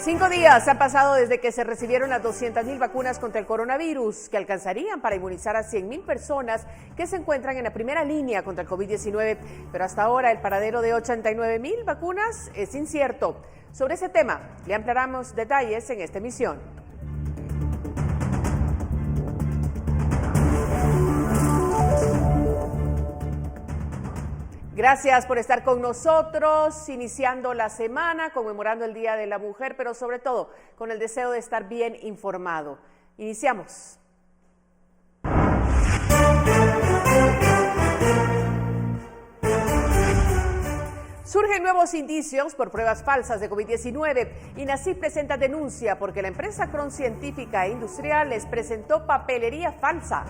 5 días han pasado desde que se recibieron las 200.000 vacunas contra el coronavirus, que alcanzarían para inmunizar a 100.000 personas que se encuentran en la primera línea contra el COVID-19. Pero hasta ahora el paradero de 89.000 vacunas es incierto. Sobre ese tema le ampliaremos detalles en esta emisión. Gracias por estar con nosotros, iniciando la semana, conmemorando el Día de la Mujer, pero sobre todo con el deseo de estar bien informado. Iniciamos. Surgen nuevos indicios por pruebas falsas de COVID-19. INACYT presenta denuncia porque la empresa Cron Científica e Industrial les presentó papelería falsa.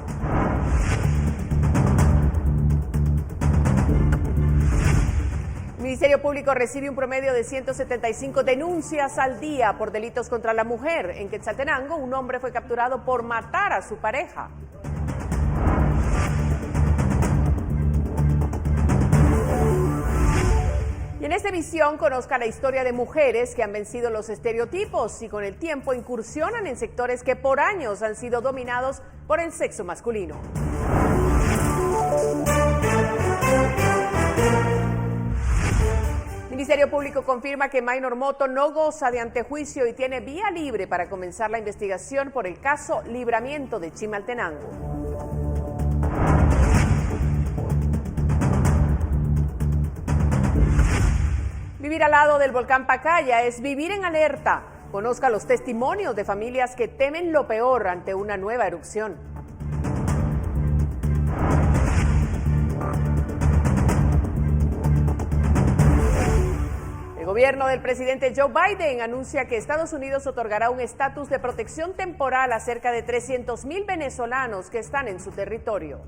El Ministerio Público recibe un promedio de 175 denuncias al día por delitos contra la mujer. En Quetzaltenango, un hombre fue capturado por matar a su pareja. Y en esta emisión conozca la historia de mujeres que han vencido los estereotipos y con el tiempo incursionan en sectores que por años han sido dominados por el sexo masculino. El Ministerio Público confirma que Maynor Moto no goza de antejuicio y tiene vía libre para comenzar la investigación por el caso Libramiento de Chimaltenango. Vivir al lado del volcán Pacaya es vivir en alerta. Conozca los testimonios de familias que temen lo peor ante una nueva erupción. El gobierno del presidente Joe Biden anuncia que Estados Unidos otorgará un estatus de protección temporal a cerca de 300.000 venezolanos que están en su territorio.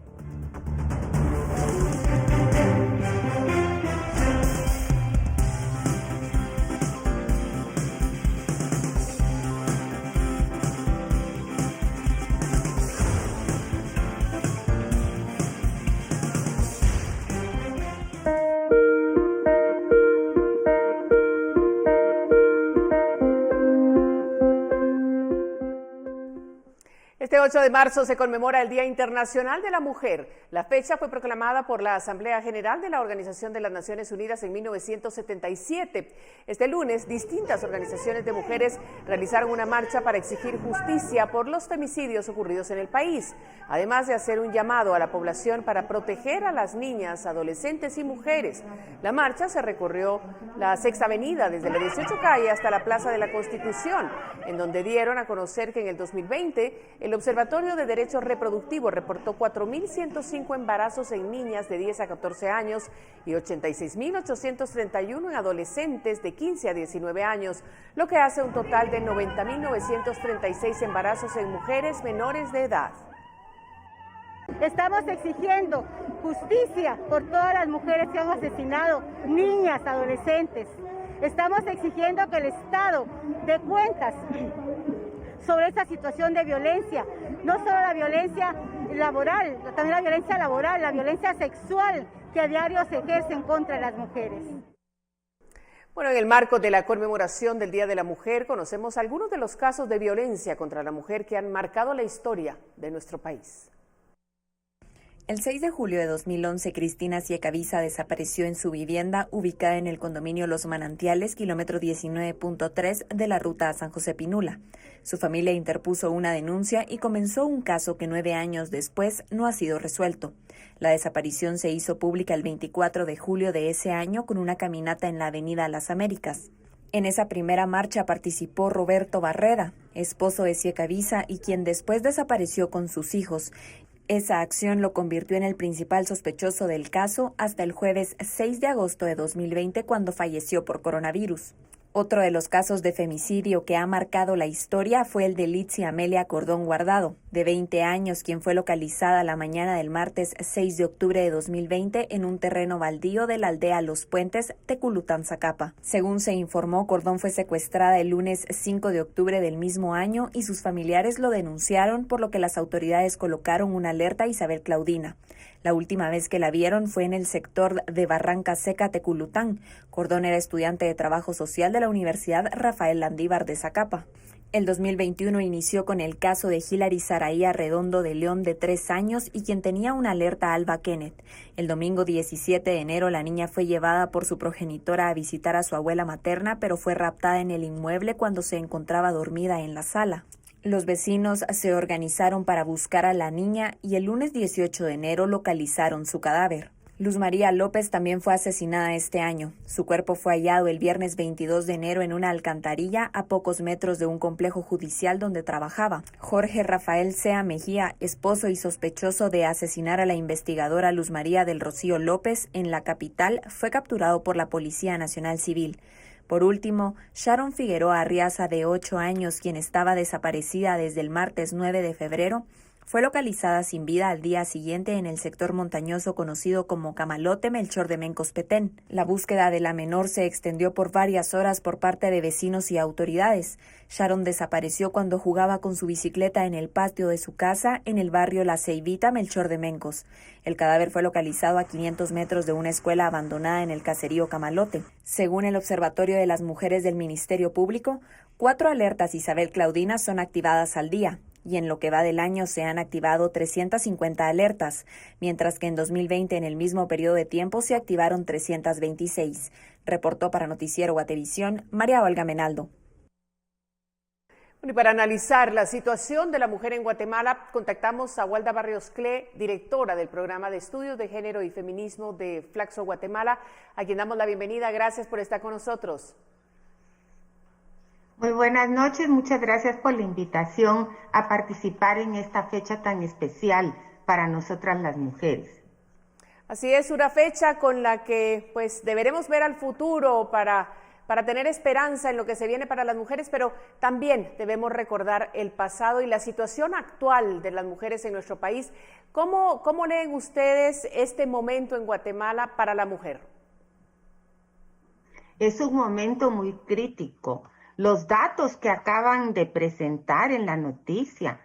Este 8 de marzo se conmemora el Día Internacional de la Mujer. La fecha fue proclamada por la Asamblea General de la Organización de las Naciones Unidas en 1977. Este lunes, distintas organizaciones de mujeres realizaron una marcha para exigir justicia por los femicidios ocurridos en el país, además de hacer un llamado a la población para proteger a las niñas, adolescentes y mujeres. La marcha se recorrió la Sexta Avenida desde la 18 Calle hasta la Plaza de la Constitución, en donde dieron a conocer que en el 2020 el Observatorio de Derechos Reproductivos reportó 4.105 embarazos en niñas de 10 a 14 años y 86.831 en adolescentes de 15 a 19 años, lo que hace un total de 90.936 embarazos en mujeres menores de edad. Estamos exigiendo justicia por todas las mujeres que han asesinado niñas, adolescentes. Estamos exigiendo que el Estado dé cuentas sobre esta situación de violencia, no solo la violencia laboral, también la violencia laboral, la violencia sexual que a diario se ejerce contra las mujeres. Bueno, en el marco de la conmemoración del Día de la Mujer, conocemos algunos de los casos de violencia contra la mujer que han marcado la historia de nuestro país. El 6 de julio de 2011, Cristina Ciecaviza desapareció en su vivienda ubicada en el condominio Los Manantiales, kilómetro 19.3 de la ruta a San José Pinula. Su familia interpuso una denuncia y comenzó un caso que 9 años después no ha sido resuelto. La desaparición se hizo pública el 24 de julio de ese año con una caminata en la avenida Las Américas. En esa primera marcha participó Roberto Barreda, esposo de Ciecaviza y quien después desapareció con sus hijos. Esa acción lo convirtió en el principal sospechoso del caso hasta el jueves 6 de agosto de 2020, cuando falleció por coronavirus. Otro de los casos de femicidio que ha marcado la historia fue el de Litzia Amelia Cordón Guardado, de 20 años, quien fue localizada la mañana del martes 6 de octubre de 2020 en un terreno baldío de la aldea Los Puentes, Teculután, Zacapa. Según se informó, Cordón fue secuestrada el lunes 5 de octubre del mismo año y sus familiares lo denunciaron, por lo que las autoridades colocaron una alerta a Isabel Claudina. La última vez que la vieron fue en el sector de Barranca Seca, Teculután. Cordón era estudiante de trabajo social de de la Universidad Rafael Landívar de Zacapa. El 2021 inició con el caso de Hilary Saraía Redondo de León, de 3 años, y quien tenía una alerta Alba Kenneth. El domingo 17 de enero, la niña fue llevada por su progenitora a visitar a su abuela materna, pero fue raptada en el inmueble cuando se encontraba dormida en la sala. Los vecinos se organizaron para buscar a la niña y el lunes 18 de enero localizaron su cadáver. Luz María López también fue asesinada este año. Su cuerpo fue hallado el viernes 22 de enero en una alcantarilla a pocos metros de un complejo judicial donde trabajaba. Jorge Rafael Sea Mejía, esposo y sospechoso de asesinar a la investigadora Luz María del Rocío López en la capital, fue capturado por la Policía Nacional Civil. Por último, Sharon Figueroa Arriaza, de 8 años, quien estaba desaparecida desde el martes 9 de febrero, fue localizada sin vida al día siguiente en el sector montañoso conocido como Camalote Melchor de Mencos Petén. La búsqueda de la menor se extendió por varias horas por parte de vecinos y autoridades. Sharon desapareció cuando jugaba con su bicicleta en el patio de su casa en el barrio La Ceibita, Melchor de Mencos. El cadáver fue localizado a 500 metros de una escuela abandonada en el caserío Camalote. Según el Observatorio de las Mujeres del Ministerio Público, 4 alertas Isabel Claudina son activadas al día, y en lo que va del año se han activado 350 alertas, mientras que en 2020, en el mismo periodo de tiempo, se activaron 326. Reportó para Noticiero Guatevisión María Olga Menaldo. Bueno, y para analizar la situación de la mujer en Guatemala, contactamos a Walda Barrios Cle, directora del Programa de Estudios de Género y Feminismo de Flaxo Guatemala, a quien damos la bienvenida. Gracias por estar con nosotros. Muy buenas noches, muchas gracias por la invitación a participar en esta fecha tan especial para nosotras las mujeres. Así es, una fecha con la que pues deberemos ver al futuro para tener esperanza en lo que se viene para las mujeres, pero también debemos recordar el pasado y la situación actual de las mujeres en nuestro país. ¿Cómo leen ustedes este momento en Guatemala para la mujer? Es un momento muy crítico. Los datos que acaban de presentar en la noticia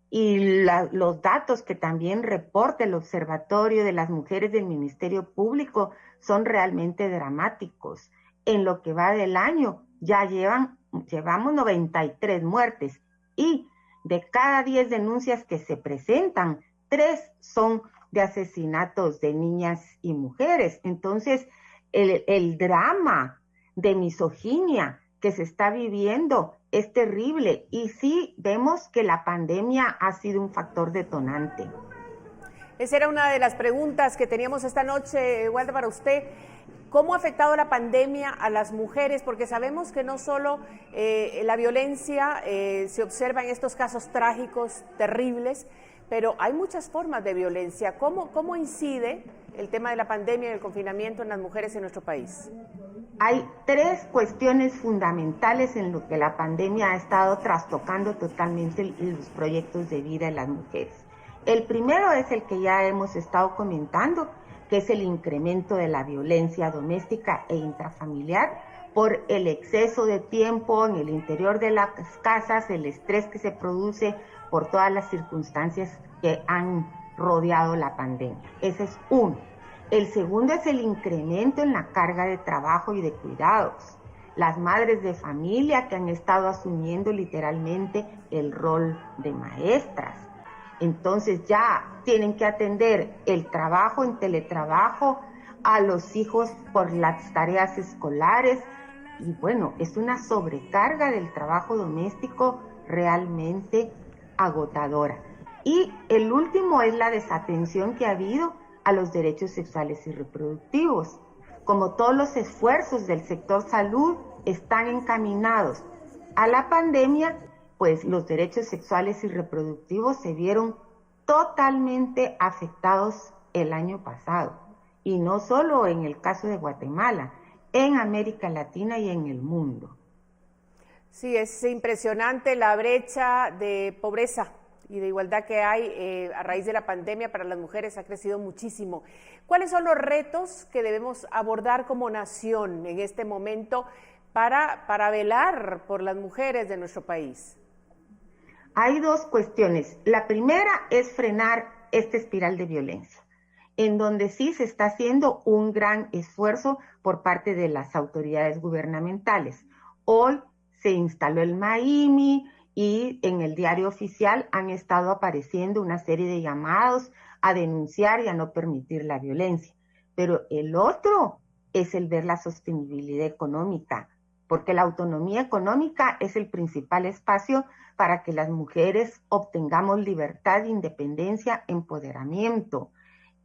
y los datos que también reporta el Observatorio de las Mujeres del Ministerio Público son realmente dramáticos. En lo que va del año ya llevamos 93 muertes y de cada 10 denuncias que se presentan, 3 son de asesinatos de niñas y mujeres. Entonces, el drama de misoginia que se está viviendo es terrible y sí vemos que la pandemia ha sido un factor detonante. Esa era una de las preguntas que teníamos esta noche, Walda, para usted. ¿Cómo ha afectado la pandemia a las mujeres? Porque sabemos que no solo la violencia se observa en estos casos trágicos, terribles, pero hay muchas formas de violencia. ¿Cómo incide el tema de la pandemia y el confinamiento en las mujeres en nuestro país? Hay 3 cuestiones fundamentales en lo que la pandemia ha estado trastocando totalmente los proyectos de vida de las mujeres. El primero es el que ya hemos estado comentando, que es el incremento de la violencia doméstica e intrafamiliar por el exceso de tiempo en el interior de las casas, el estrés que se produce por todas las circunstancias que han rodeado la pandemia. Ese es uno. El segundo es el incremento en la carga de trabajo y de cuidados. Las madres de familia que han estado asumiendo literalmente el rol de maestras. Entonces ya tienen que atender el trabajo en teletrabajo, a los hijos por las tareas escolares. Y bueno, es una sobrecarga del trabajo doméstico realmente agotadora. Y el último es la desatención que ha habido a los derechos sexuales y reproductivos. Como todos los esfuerzos del sector salud están encaminados a la pandemia, pues los derechos sexuales y reproductivos se vieron totalmente afectados el año pasado. Y no solo en el caso de Guatemala, en América Latina y en el mundo. Sí, es impresionante la brecha de pobreza y de igualdad que hay a raíz de la pandemia para las mujeres, ha crecido muchísimo. ¿Cuáles son los retos que debemos abordar como nación en este momento para velar por las mujeres de nuestro país? Hay 2 cuestiones. La primera es frenar esta espiral de violencia, en donde sí se está haciendo un gran esfuerzo por parte de las autoridades gubernamentales. Hoy se instaló el MAIMI y en el diario oficial han estado apareciendo una serie de llamados a denunciar y a no permitir la violencia. Pero el otro es el ver la sostenibilidad económica, porque la autonomía económica es el principal espacio para que las mujeres obtengamos libertad, independencia, empoderamiento.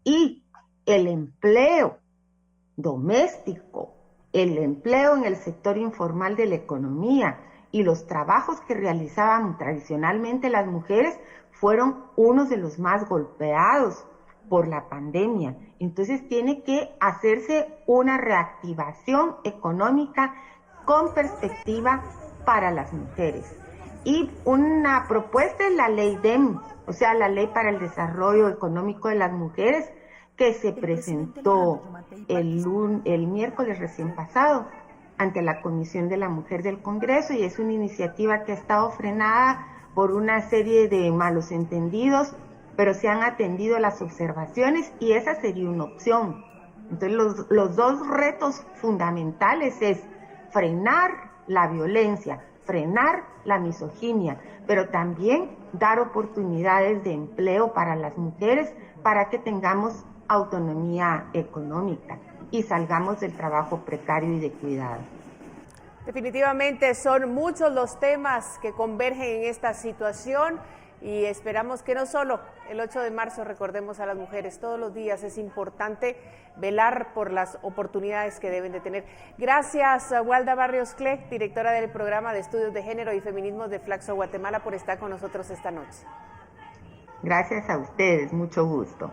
Y el empleo doméstico, el empleo en el sector informal de la economía y los trabajos que realizaban tradicionalmente las mujeres fueron unos de los más golpeados por la pandemia. Entonces tiene que hacerse una reactivación económica con perspectiva para las mujeres. Y una propuesta es la ley DEM, o sea, la Ley para el Desarrollo Económico de las Mujeres, que se presentó el miércoles recién pasado ante la Comisión de la Mujer del Congreso, y es una iniciativa que ha estado frenada por una serie de malos entendidos, pero se han atendido las observaciones y esa sería una opción. Entonces los dos retos fundamentales es frenar la violencia, frenar la misoginia, pero también dar oportunidades de empleo para las mujeres para que tengamos autonomía económica y salgamos del trabajo precario y de cuidado. Definitivamente son muchos los temas que convergen en esta situación y esperamos que no solo el 8 de marzo recordemos a las mujeres, todos los días es importante velar por las oportunidades que deben de tener. Gracias a Walda Barrios Clec, directora del Programa de Estudios de Género y Feminismos de Flaxo Guatemala, por estar con nosotros esta noche. Gracias a ustedes, mucho gusto.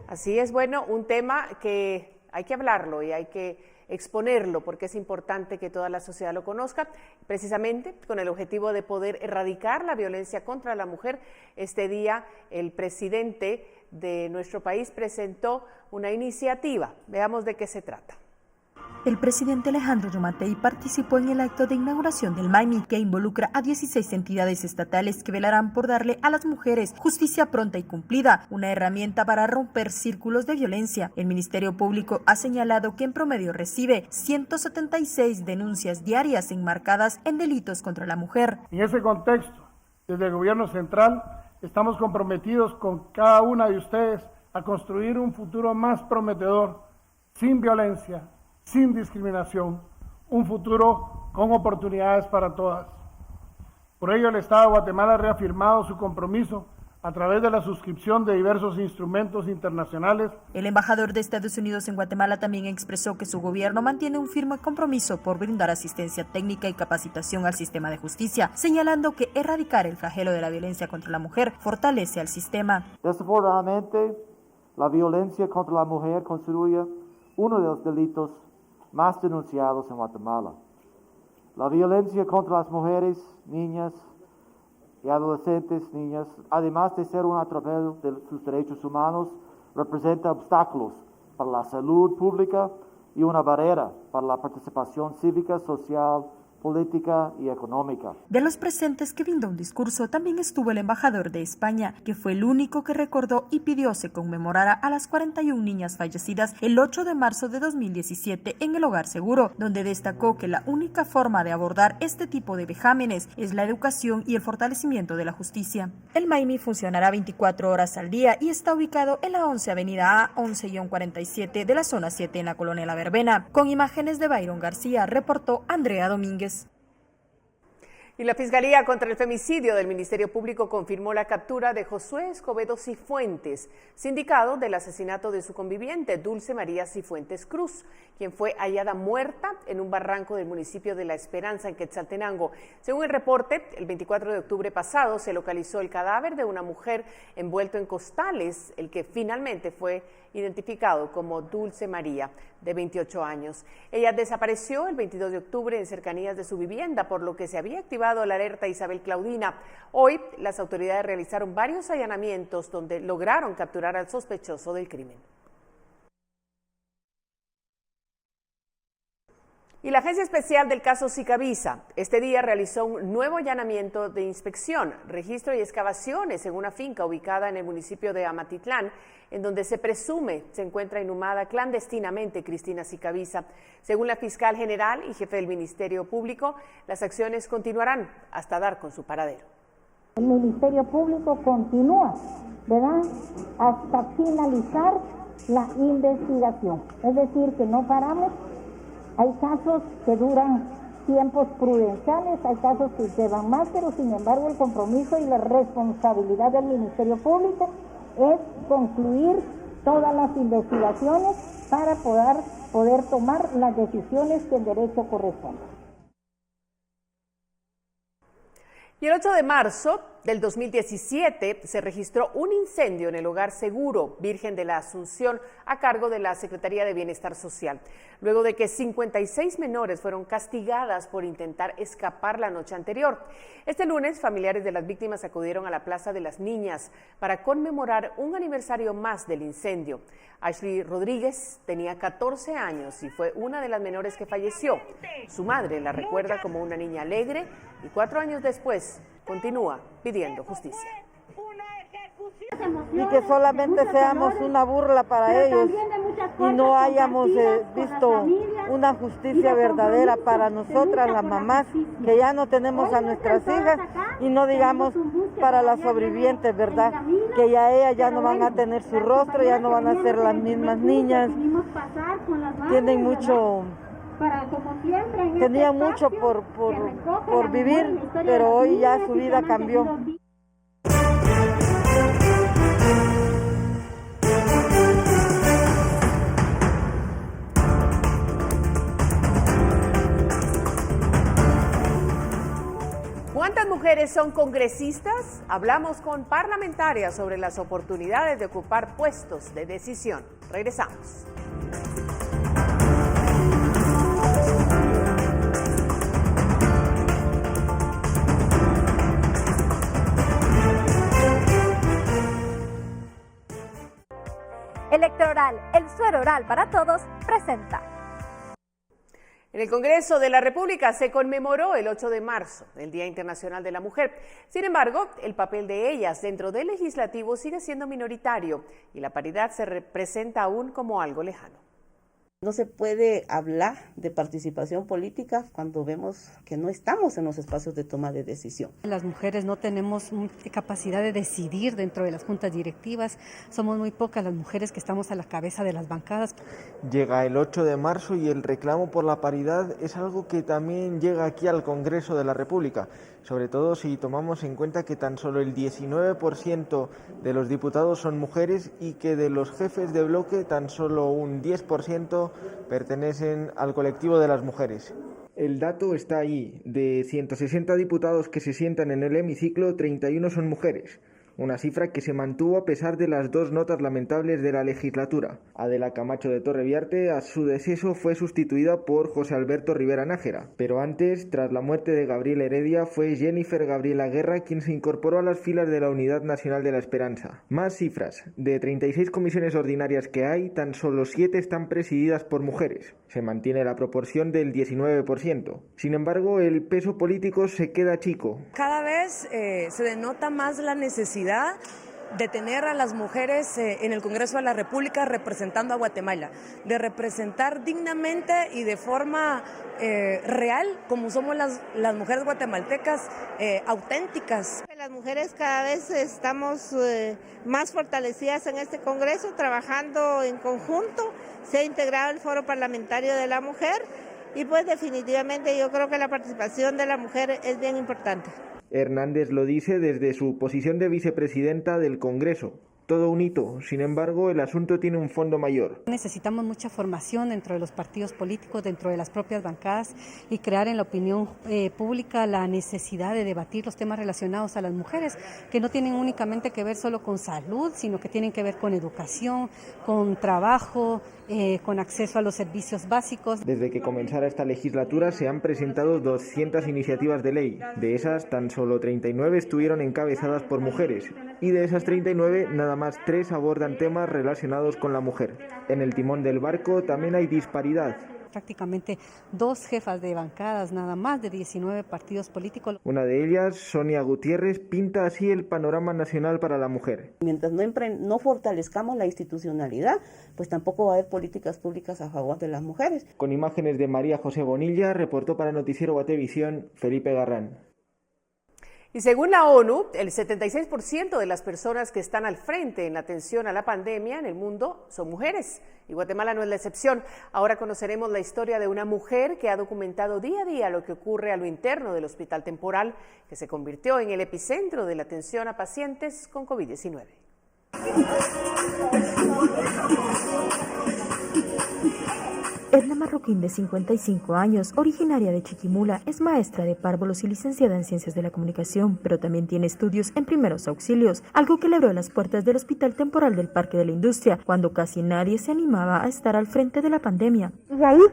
Así es, bueno, un tema que hay que hablarlo y hay que exponerlo porque es importante que toda la sociedad lo conozca, precisamente con el objetivo de poder erradicar la violencia contra la mujer. Este día el presidente de nuestro país presentó una iniciativa. Veamos de qué se trata. El presidente Alejandro Yamatei participó en el acto de inauguración del MAIMI, que involucra a 16 entidades estatales que velarán por darle a las mujeres justicia pronta y cumplida, una herramienta para romper círculos de violencia. El Ministerio Público ha señalado que en promedio recibe 176 denuncias diarias enmarcadas en delitos contra la mujer. En ese contexto, desde el Gobierno Central, estamos comprometidos con cada una de ustedes a construir un futuro más prometedor, sin violencia, sin discriminación, un futuro con oportunidades para todas. Por ello, el Estado de Guatemala ha reafirmado su compromiso a través de la suscripción de diversos instrumentos internacionales. El embajador de Estados Unidos en Guatemala también expresó que su gobierno mantiene un firme compromiso por brindar asistencia técnica y capacitación al sistema de justicia, señalando que erradicar el flagelo de la violencia contra la mujer fortalece al sistema. Desafortunadamente, la violencia contra la mujer constituye uno de los delitos más denunciados en Guatemala. La violencia contra las mujeres, niñas y adolescentes, además de ser un atropello de sus derechos humanos, representa obstáculos para la salud pública y una barrera para la participación cívica, social, política y económica. De los presentes que brindó un discurso también estuvo el embajador de España, que fue el único que recordó y pidió se conmemorara a las 41 niñas fallecidas el 8 de marzo de 2017 en el Hogar Seguro, donde destacó que la única forma de abordar este tipo de vejámenes es la educación y el fortalecimiento de la justicia. El MAIMI funcionará 24 horas al día y está ubicado en la 11 Avenida A 11-47 de la zona 7 en la colonia La Verbena. Con imágenes de Byron García, reportó Andrea Domínguez. Y la Fiscalía contra el Femicidio del Ministerio Público confirmó la captura de Josué Escobedo Cifuentes, sindicado del asesinato de su conviviente, Dulce María Cifuentes Cruz, quien fue hallada muerta en un barranco del municipio de La Esperanza, en Quetzaltenango. Según el reporte, el 24 de octubre pasado se localizó el cadáver de una mujer envuelto en costales, el que finalmente fue identificado como Dulce María, de 28 años. Ella desapareció el 22 de octubre en cercanías de su vivienda, por lo que se había activado la alerta Isabel Claudina. Hoy, las autoridades realizaron varios allanamientos donde lograron capturar al sospechoso del crimen. Y la Agencia Especial del caso Zika Visa este día realizó un nuevo allanamiento de inspección, registro y excavaciones en una finca ubicada en el municipio de Amatitlán, en donde se presume se encuentra inhumada clandestinamente Cristina Zika Visa. Según la fiscal general y jefe del Ministerio Público, las acciones continuarán hasta dar con su paradero. El Ministerio Público continúa, ¿verdad?, hasta finalizar la investigación. Es decir, que no paramos. Hay casos que duran tiempos prudenciales, hay casos que llevan más, pero sin embargo el compromiso y la responsabilidad del Ministerio Público es concluir todas las investigaciones para poder tomar las decisiones que el derecho corresponde. Y el 8 de marzo del 2017 se registró un incendio en el Hogar Seguro Virgen de la Asunción a cargo de la Secretaría de Bienestar Social, luego de que 56 menores fueron castigadas por intentar escapar la noche anterior. Este lunes, familiares de las víctimas acudieron a la Plaza de las Niñas para conmemorar un aniversario más del incendio. Ashley Rodríguez tenía 14 años y fue una de las menores que falleció. Su madre la recuerda como una niña alegre y 4 años después continúa pidiendo justicia. Y que solamente seamos una burla para ellos y no hayamos visto una justicia verdadera para nosotras las mamás, que ya no tenemos a nuestras hijas, y no digamos para las sobrevivientes, ¿verdad?, que ya ellas ya no van a tener su rostro, ya no van a ser las mismas niñas. Tienen mucho... Tenían mucho por vivir, pero hoy ya su vida cambió. ¿Cuántas mujeres son congresistas? Hablamos con parlamentarias sobre las oportunidades de ocupar puestos de decisión. Regresamos. Electoral, el suero oral para todos, presenta. En el Congreso de la República se conmemoró el 8 de marzo, el Día Internacional de la Mujer. Sin embargo, el papel de ellas dentro del legislativo sigue siendo minoritario y la paridad se representa aún como algo lejano. No se puede hablar de participación política cuando vemos que no estamos en los espacios de toma de decisión. Las mujeres no tenemos capacidad de decidir dentro de las juntas directivas, somos muy pocas las mujeres que estamos a la cabeza de las bancadas. Llega el 8 de marzo y el reclamo por la paridad es algo que también llega aquí al Congreso de la República, sobre todo si tomamos en cuenta que tan solo el 19% de los diputados son mujeres y que de los jefes de bloque tan solo un 10% pertenecen al colectivo de las mujeres. El dato está ahí, de 160 diputados que se sientan en el hemiciclo, 31 son mujeres. Una cifra que se mantuvo a pesar de las 2 notas lamentables de la legislatura. Adela Camacho de Torreviarte, a su deceso, fue sustituida por José Alberto Rivera Nájera. Pero antes, tras la muerte de Gabriela Heredia, fue Jennifer Gabriela Guerra quien se incorporó a las filas de la Unidad Nacional de la Esperanza. Más cifras. De 36 comisiones ordinarias que hay, tan solo 7 están presididas por mujeres. Se mantiene la proporción del 19%. Sin embargo, el peso político se queda chico. Cada vez se denota más la necesidad de tener a las mujeres en el Congreso de la República representando a Guatemala, de representar dignamente y de forma real, como somos las mujeres guatemaltecas, auténticas. Las mujeres cada vez estamos más fortalecidas en este Congreso, trabajando en conjunto. Se ha integrado el Foro Parlamentario de la Mujer y pues definitivamente yo creo que la participación de la mujer es bien importante. Hernández lo dice desde su posición de vicepresidenta del Congreso. Todo un hito, sin embargo, el asunto tiene un fondo mayor. Necesitamos mucha formación dentro de los partidos políticos, dentro de las propias bancadas y crear en la opinión pública la necesidad de debatir los temas relacionados a las mujeres, que no tienen únicamente que ver solo con salud, sino que tienen que ver con educación, con trabajo, con acceso a los servicios básicos. Desde que comenzara esta legislatura se han presentado 200 iniciativas de ley. De esas, tan solo 39 estuvieron encabezadas por mujeres. Y de esas 39, nada más 3 abordan temas relacionados con la mujer. En el timón del barco también hay disparidad. prácticamente 2 jefas de bancadas, nada más de 19 partidos políticos. Una de ellas, Sonia Gutiérrez, pinta así el panorama nacional para la mujer. Mientras no fortalezcamos la institucionalidad, pues tampoco va a haber políticas públicas a favor de las mujeres. Con imágenes de María José Bonilla, reportó para Noticiero Guatevisión, Felipe Garrán. Y según la ONU, el 76% de las personas que están al frente en la atención a la pandemia en el mundo son mujeres. Y Guatemala no es la excepción. Ahora conoceremos la historia de una mujer que ha documentado día a día lo que ocurre a lo interno del hospital temporal, que se convirtió en el epicentro de la atención a pacientes con COVID-19. Edna Marroquín, de 55 años, originaria de Chiquimula, es maestra de párvulos y licenciada en Ciencias de la Comunicación, pero también tiene estudios en primeros auxilios, algo que le abrió las puertas del Hospital Temporal del Parque de la Industria, cuando casi nadie se animaba a estar al frente de la pandemia. Y ahí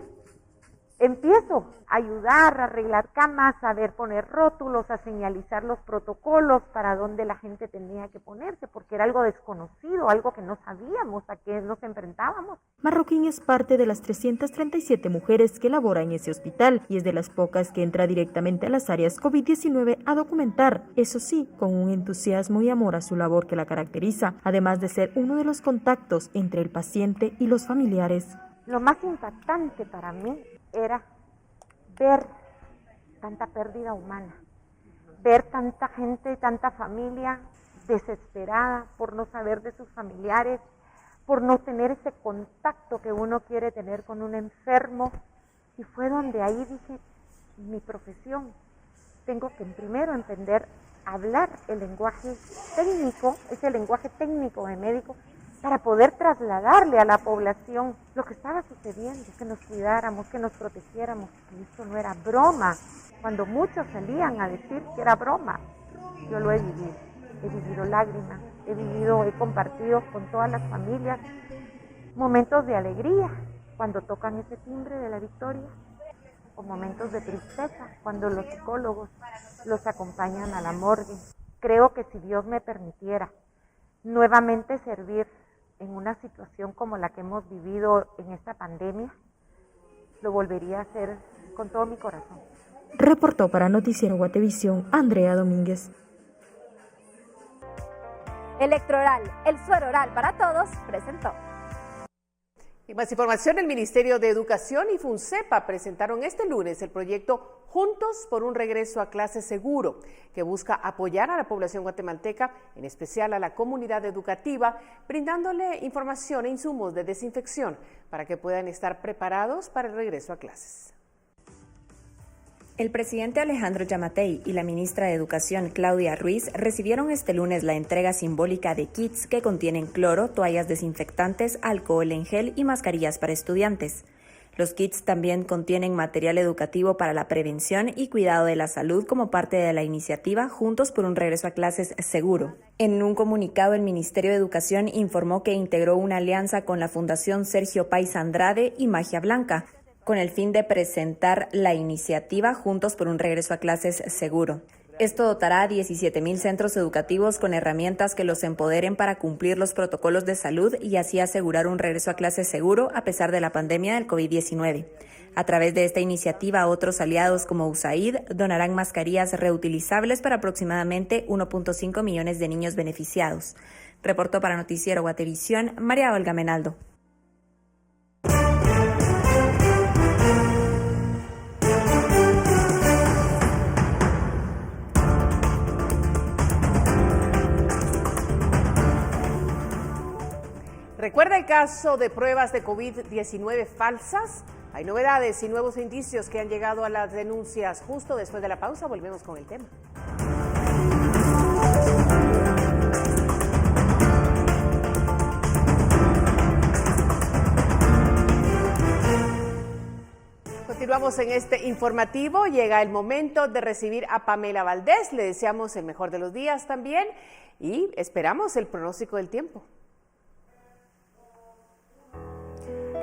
empiezo a ayudar, a arreglar camas, a ver poner rótulos, a señalizar los protocolos para dónde la gente tenía que ponerse, porque era algo desconocido, algo que no sabíamos, a qué nos enfrentábamos. Marroquín es parte de las 337 mujeres que laboran en ese hospital y es de las pocas que entra directamente a las áreas COVID-19 a documentar, eso sí, con un entusiasmo y amor a su labor que la caracteriza, además de ser uno de los contactos entre el paciente y los familiares. Lo más impactante para mí era ver tanta pérdida humana, ver tanta gente, tanta familia desesperada por no saber de sus familiares, por no tener ese contacto que uno quiere tener con un enfermo. Y fue donde ahí dije, mi profesión, tengo que primero entender, hablar el lenguaje técnico, ese lenguaje técnico de médico, para poder trasladarle a la población lo que estaba sucediendo, que nos cuidáramos, que nos protegiéramos, que esto no era broma. Cuando muchos salían a decir que era broma, yo lo he vivido lágrimas, he compartido con todas las familias momentos de alegría cuando tocan ese timbre de la victoria, o momentos de tristeza cuando los psicólogos los acompañan a la morgue. Creo que si Dios me permitiera nuevamente servir en una situación como la que hemos vivido en esta pandemia, lo volvería a hacer con todo mi corazón. Reportó para Noticiero Guatevisión, Andrea Domínguez. Electroral, el suero oral para todos, presentó. Y más información, el Ministerio de Educación y FUNCEPA presentaron este lunes el proyecto Juntos por un Regreso a Clases Seguro, que busca apoyar a la población guatemalteca, en especial a la comunidad educativa, brindándole información e insumos de desinfección para que puedan estar preparados para el regreso a clases. El presidente Alejandro Yamatei y la ministra de Educación, Claudia Ruiz, recibieron este lunes la entrega simbólica de kits que contienen cloro, toallas desinfectantes, alcohol en gel y mascarillas para estudiantes. Los kits también contienen material educativo para la prevención y cuidado de la salud como parte de la iniciativa Juntos por un Regreso a Clases Seguro. En un comunicado, el Ministerio de Educación informó que integró una alianza con la Fundación Sergio Pais Andrade y Magia Blanca, con el fin de presentar la iniciativa Juntos por un Regreso a Clases Seguro. Esto dotará a 17,000 centros educativos con herramientas que los empoderen para cumplir los protocolos de salud y así asegurar un regreso a clases seguro a pesar de la pandemia del COVID-19. A través de esta iniciativa, otros aliados como USAID donarán mascarillas reutilizables para aproximadamente 1.5 millones de niños beneficiados. Reportó para Noticiero Guatevisión, María Olga Menaldo. ¿Recuerda el caso de pruebas de COVID-19 falsas? Hay novedades y nuevos indicios que han llegado a las denuncias. Justo después de la pausa volvemos con el tema. Continuamos en este informativo. Llega el momento de recibir a Pamela Valdés. Le deseamos el mejor de los días también y esperamos el pronóstico del tiempo.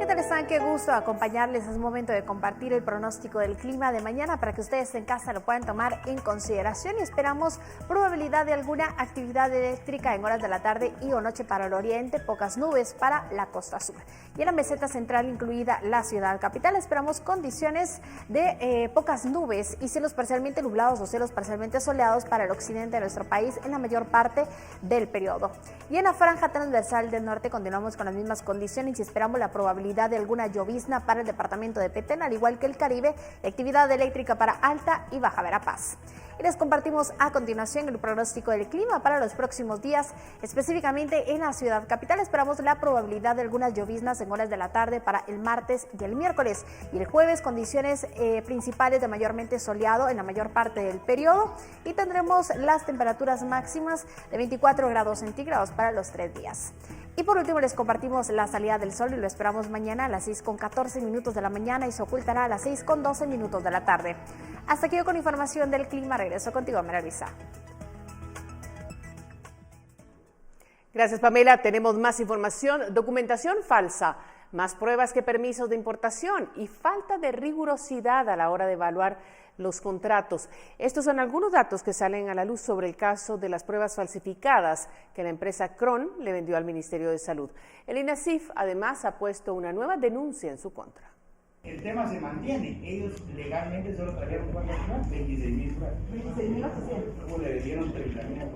¿Qué tal están? Qué gusto acompañarles. Es momento de compartir el pronóstico del clima de mañana para que ustedes en casa lo puedan tomar en consideración y esperamos probabilidad de alguna actividad eléctrica en horas de la tarde y o noche para el oriente, pocas nubes para la costa sur. Y en la meseta central, incluida la ciudad capital, esperamos condiciones de pocas nubes y cielos parcialmente nublados o cielos parcialmente soleados para el occidente de nuestro país en la mayor parte del periodo. Y en la franja transversal del norte continuamos con las mismas condiciones y esperamos la probabilidad de alguna llovizna para el departamento de Petén, al igual que el Caribe, y actividad eléctrica para Alta y Baja Verapaz. Y les compartimos a continuación el pronóstico del clima para los próximos días, específicamente en la ciudad capital. Esperamos la probabilidad de algunas lloviznas en horas de la tarde para el martes y el miércoles. Y el jueves, condiciones principales de mayormente soleado en la mayor parte del periodo. Y tendremos las temperaturas máximas de 24 grados centígrados para los 3 días. Y por último les compartimos la salida del sol y lo esperamos mañana a las 6:14 de la mañana y se ocultará a las 6:12 de la tarde. Hasta aquí yo con información del clima. Regreso contigo, María Luisa. Gracias, Pamela. Tenemos más información. Documentación falsa, más pruebas que permisos de importación y falta de rigurosidad a la hora de evaluar los contratos. Estos son algunos datos que salen a la luz sobre el caso de las pruebas falsificadas que la empresa Cron le vendió al Ministerio de Salud. El INASIF además ha puesto una nueva denuncia en su contra. El tema se mantiene. Ellos legalmente solo trajeron ¿cuántas pruebas? 26.000 pruebas. 26.800. ¿Cómo le dieron 30.000?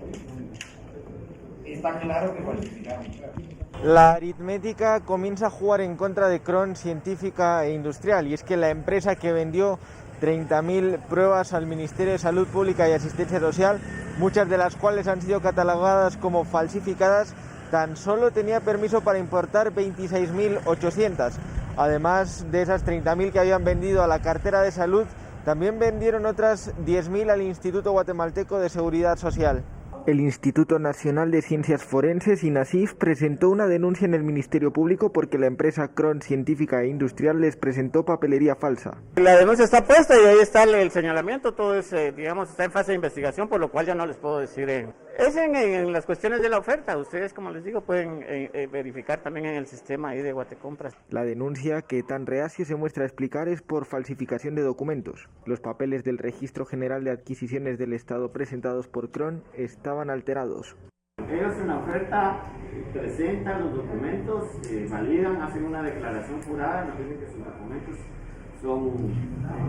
Está claro que falsificaron pruebas. La aritmética comienza a jugar en contra de Cron Científica e Industrial, y es que la empresa que vendió 30.000 pruebas al Ministerio de Salud Pública y Asistencia Social, muchas de las cuales han sido catalogadas como falsificadas, tan solo tenía permiso para importar 26.800. Además de esas 30.000 que habían vendido a la cartera de salud, también vendieron otras 10.000 al Instituto Guatemalteco de Seguridad Social. El Instituto Nacional de Ciencias Forenses, INASIF, presentó una denuncia en el Ministerio Público porque la empresa Cron Científica e Industrial les presentó papelería falsa. La denuncia está puesta y ahí está el señalamiento, todo es, está en fase de investigación, por lo cual ya no les puedo decir. Es en las cuestiones de la oferta. Ustedes, como les digo, pueden verificar también en el sistema ahí de Guatecompras. La denuncia, que tan reacio se muestra a explicar, es por falsificación de documentos. Los papeles del Registro General de Adquisiciones del Estado presentados por Cron estaban alterados. Ellos en la oferta presentan los documentos, validan, hacen una declaración jurada, nos dicen que sus documentos son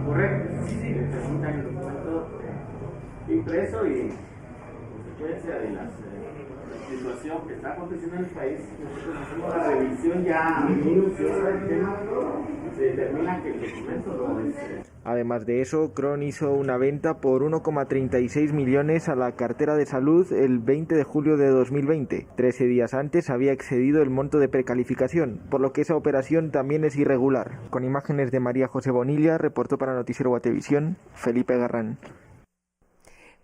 correctos, presentan el documento impreso y de la situación que está aconteciendo en el país, nosotros hacemos la revisión ya minuciosa del tema, se determina que el documento no es. Además de eso, Cron hizo una venta por 1,36 millones a la cartera de salud el 20 de julio de 2020. 13 días antes había excedido el monto de precalificación, por lo que esa operación también es irregular. Con imágenes de María José Bonilla, reportó para Noticiero Guatevisión, Felipe Garrán.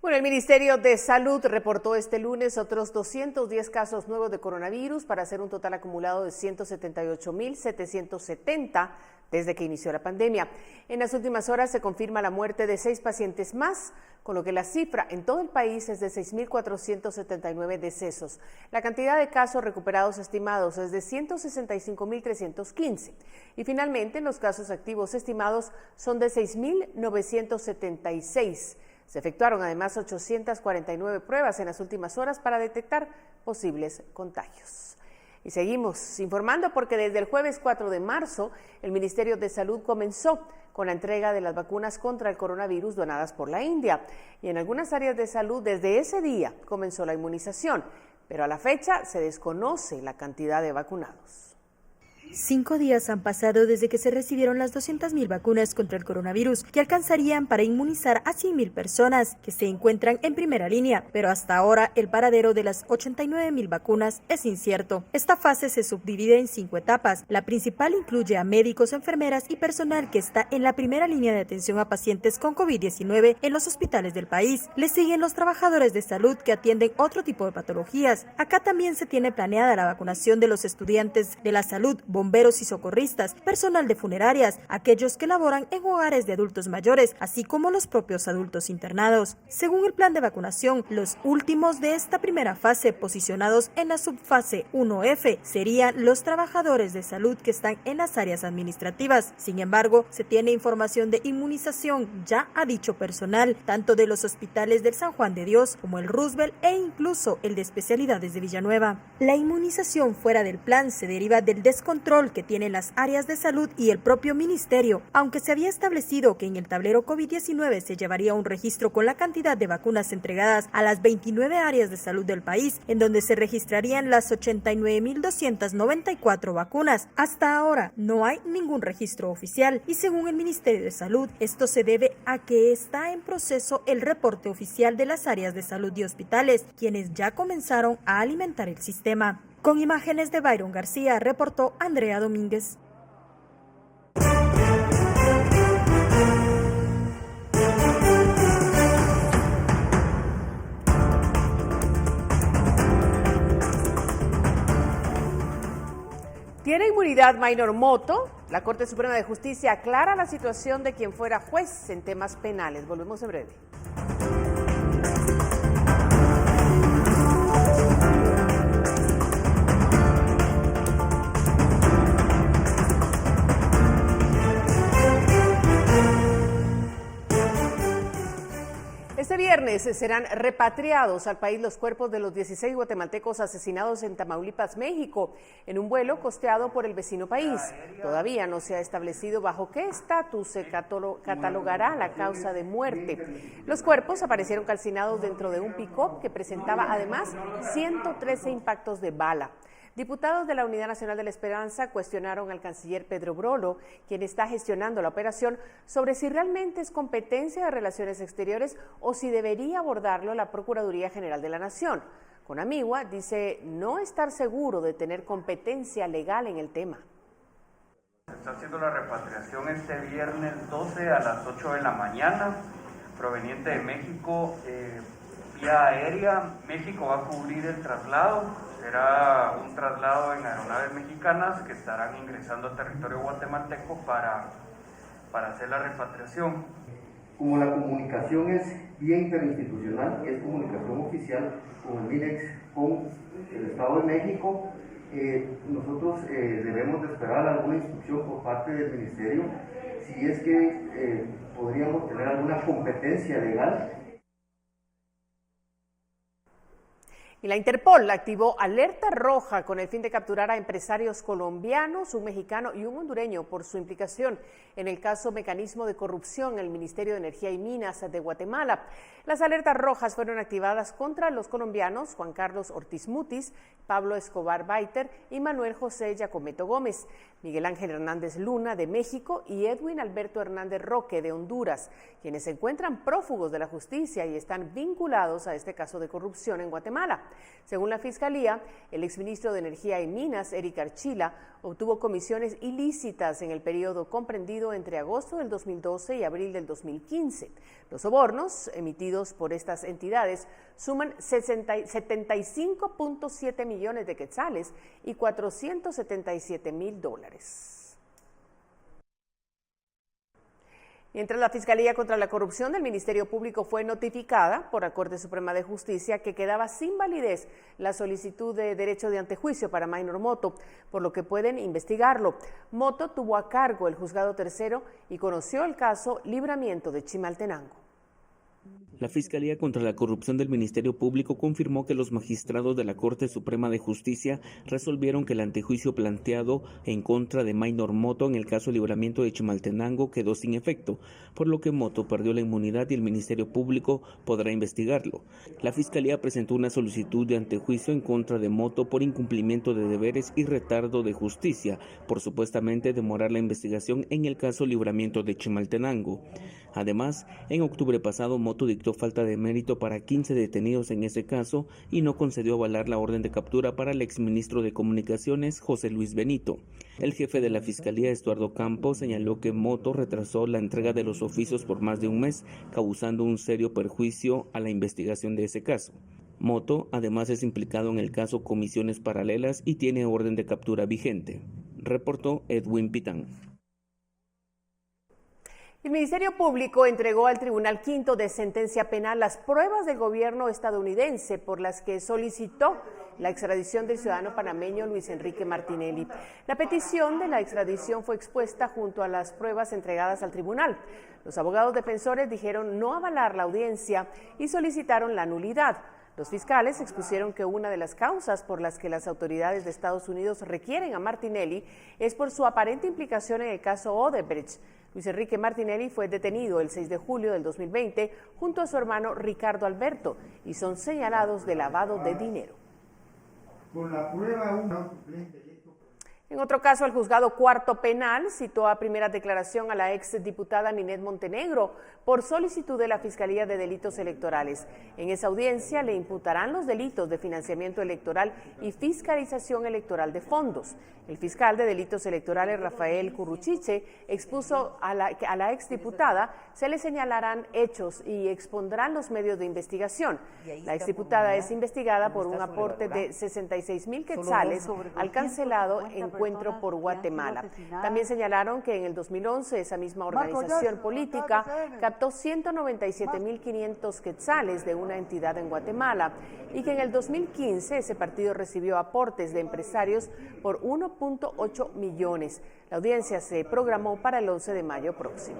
Bueno, el Ministerio de Salud reportó este lunes otros 210 casos nuevos de coronavirus para hacer un total acumulado de 178.770 desde que inició la pandemia. En las últimas horas se confirma la muerte de 6 pacientes más, con lo que la cifra en todo el país es de 6.479 decesos. La cantidad de casos recuperados estimados es de 165.315. Y finalmente, los casos activos estimados son de 6.976. Se efectuaron además 849 pruebas en las últimas horas para detectar posibles contagios. Y seguimos informando porque desde el jueves 4 de marzo el Ministerio de Salud comenzó con la entrega de las vacunas contra el coronavirus donadas por la India. Y en algunas áreas de salud desde ese día comenzó la inmunización, pero a la fecha se desconoce la cantidad de vacunados. 5 días han pasado desde que se recibieron las 200.000 vacunas contra el coronavirus, que alcanzarían para inmunizar a 100.000 personas que se encuentran en primera línea, pero hasta ahora el paradero de las 89.000 vacunas es incierto. Esta fase se subdivide en 5 etapas. La principal incluye a médicos, enfermeras y personal que está en la primera línea de atención a pacientes con COVID-19 en los hospitales del país. Le siguen los trabajadores de salud que atienden otro tipo de patologías. Acá también se tiene planeada la vacunación de los estudiantes de la salud, bomberos y socorristas, personal de funerarias, aquellos que laboran en hogares de adultos mayores, así como los propios adultos internados. Según el plan de vacunación, los últimos de esta primera fase, posicionados en la subfase 1F, serían los trabajadores de salud que están en las áreas administrativas. Sin embargo, se tiene información de inmunización ya a dicho personal, tanto de los hospitales del San Juan de Dios como el Roosevelt e incluso el de especialidades de Villanueva. La inmunización fuera del plan se deriva del descontrol que tienen las áreas de salud y el propio ministerio, aunque se había establecido que en el tablero COVID-19 se llevaría un registro con la cantidad de vacunas entregadas a las 29 áreas de salud del país, en donde se registrarían las 89.294 vacunas. Hasta ahora no hay ningún registro oficial y según el Ministerio de Salud, esto se debe a que está en proceso el reporte oficial de las áreas de salud y hospitales, quienes ya comenzaron a alimentar el sistema. Con imágenes de Byron García, reportó Andrea Domínguez. ¿Tiene inmunidad Maynor Motto? La Corte Suprema de Justicia aclara la situación de quien fuera juez en temas penales. Volvemos en breve. Este viernes serán repatriados al país los cuerpos de los 16 guatemaltecos asesinados en Tamaulipas, México, en un vuelo costeado por el vecino país. Todavía no se ha establecido bajo qué estatus se catalogará la causa de muerte. Los cuerpos aparecieron calcinados dentro de un pick-up que presentaba además 113 impactos de bala. Diputados de la Unidad Nacional de la Esperanza cuestionaron al canciller Pedro Brolo, quien está gestionando la operación, sobre si realmente es competencia de Relaciones Exteriores o si debería abordarlo la Procuraduría General de la Nación. Conamigua dice no estar seguro de tener competencia legal en el tema. Se está haciendo la repatriación este viernes 12 a las 8 de la mañana, proveniente de México, vía aérea. México va a cubrir el traslado. Será un traslado en aeronaves mexicanas que estarán ingresando al territorio guatemalteco para hacer la repatriación. Como la comunicación es vía interinstitucional, es comunicación oficial con el MINEX, con el Estado de México, nosotros debemos de esperar alguna instrucción por parte del Ministerio si es que podríamos tener alguna competencia legal. Y la Interpol activó alerta roja con el fin de capturar a empresarios colombianos, un mexicano y un hondureño por su implicación en el caso Mecanismo de Corrupción en el Ministerio de Energía y Minas de Guatemala. Las alertas rojas fueron activadas contra los colombianos Juan Carlos Ortiz Mutis, Pablo Escobar Baiter y Manuel José Giacometo Gómez, Miguel Ángel Hernández Luna de México y Edwin Alberto Hernández Roque de Honduras, quienes se encuentran prófugos de la justicia y están vinculados a este caso de corrupción en Guatemala. Según la Fiscalía, el exministro de Energía y Minas, Eric Archila, obtuvo comisiones ilícitas en el periodo comprendido entre agosto del 2012 y abril del 2015. Los sobornos emitidos por estas entidades suman 75.7 millones de quetzales y $477,000. Mientras la Fiscalía contra la Corrupción del Ministerio Público fue notificada por la Corte Suprema de Justicia que quedaba sin validez la solicitud de derecho de antejuicio para Maynor Motto, por lo que pueden investigarlo. Motto tuvo a cargo el Juzgado Tercero y conoció el caso Libramiento de Chimaltenango. La Fiscalía contra la Corrupción del Ministerio Público confirmó que los magistrados de la Corte Suprema de Justicia resolvieron que el antejuicio planteado en contra de Maynor Motto en el caso Libramiento de Chimaltenango quedó sin efecto, por lo que Motto perdió la inmunidad y el Ministerio Público podrá investigarlo. La Fiscalía presentó una solicitud de antejuicio en contra de Motto por incumplimiento de deberes y retardo de justicia, por supuestamente demorar la investigación en el caso Libramiento de Chimaltenango. Además, en octubre pasado, Motto dictó falta de mérito para 15 detenidos en ese caso y no concedió avalar la orden de captura para el exministro de Comunicaciones, José Luis Benito. El jefe de la Fiscalía, Estuardo Campos, señaló que Motto retrasó la entrega de los oficios por más de un mes, causando un serio perjuicio a la investigación de ese caso. Motto, además, es implicado en el caso Comisiones Paralelas y tiene orden de captura vigente. reportó Edwin Pitán. El Ministerio Público entregó al Tribunal Quinto de Sentencia Penal las pruebas del gobierno estadounidense por las que solicitó la extradición del ciudadano panameño Luis Enrique Martinelli. La petición de la extradición fue expuesta junto a las pruebas entregadas al tribunal. Los abogados defensores dijeron no avalar la audiencia y solicitaron la nulidad. Los fiscales expusieron que una de las causas por las que las autoridades de Estados Unidos requieren a Martinelli es por su aparente implicación en el caso Odebrecht. Luis Enrique Martinelli fue detenido el 6 de julio del 2020 junto a su hermano Ricardo Alberto y son señalados de lavado de dinero. Con la prueba En otro caso, el juzgado cuarto penal citó a primera declaración a la exdiputada Ninette Montenegro por solicitud de la Fiscalía de Delitos Electorales. En esa audiencia le imputarán los delitos de financiamiento electoral y fiscalización electoral de fondos. El fiscal de Delitos Electorales, Rafael Curruchiche, expuso a la exdiputada se le señalarán hechos y expondrán los medios de investigación. La exdiputada es investigada por un aporte de 66,000 quetzales al cancelado Encuentro por Guatemala. También señalaron que en el 2011 esa misma organización política captó 197,500 quetzales de una entidad en Guatemala y que en el 2015 ese partido recibió aportes de empresarios por 1.8 millones. La audiencia se programó para el 11 de mayo próximo.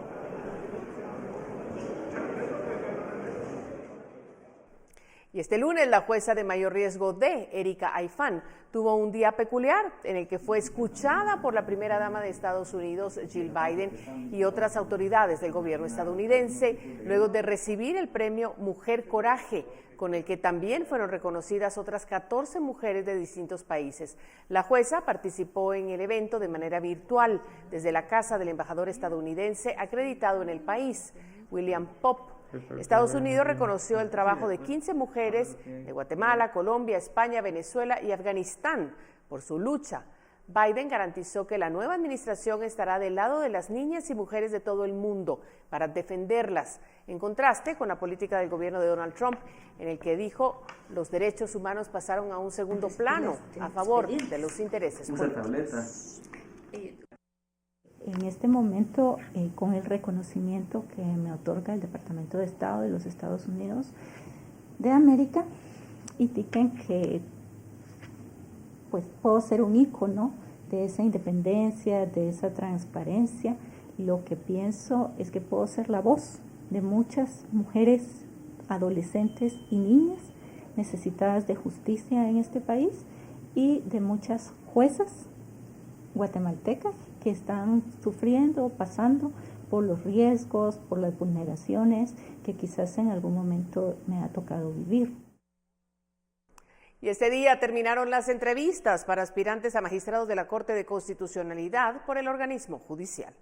Y este lunes la jueza de mayor riesgo D, Erika Aifán, tuvo un día peculiar en el que fue escuchada por la primera dama de Estados Unidos, Jill Biden, y otras autoridades del gobierno estadounidense, luego de recibir el premio Mujer Coraje, con el que también fueron reconocidas otras 14 mujeres de distintos países. La jueza participó en el evento de manera virtual desde la casa del embajador estadounidense acreditado en el país, William Pop. Estados Unidos reconoció el trabajo de 15 mujeres de Guatemala, Colombia, España, Venezuela y Afganistán por su lucha. Biden garantizó que la nueva administración estará del lado de las niñas y mujeres de todo el mundo para defenderlas, en contraste con la política del gobierno de Donald Trump, en el que dijo los derechos humanos pasaron a un segundo plano a favor de los intereses políticos. En este momento, con el reconocimiento que me otorga el Departamento de Estado de los Estados Unidos de América, indican que pues puedo ser un ícono de esa independencia, de esa transparencia. Lo que pienso es que puedo ser la voz de muchas mujeres, adolescentes y niñas necesitadas de justicia en este país y de muchas juezas guatemaltecas que están sufriendo, pasando por los riesgos, por las vulneraciones que quizás en algún momento me ha tocado vivir. Y este día terminaron las entrevistas para aspirantes a magistrados de la Corte de Constitucionalidad por el organismo judicial.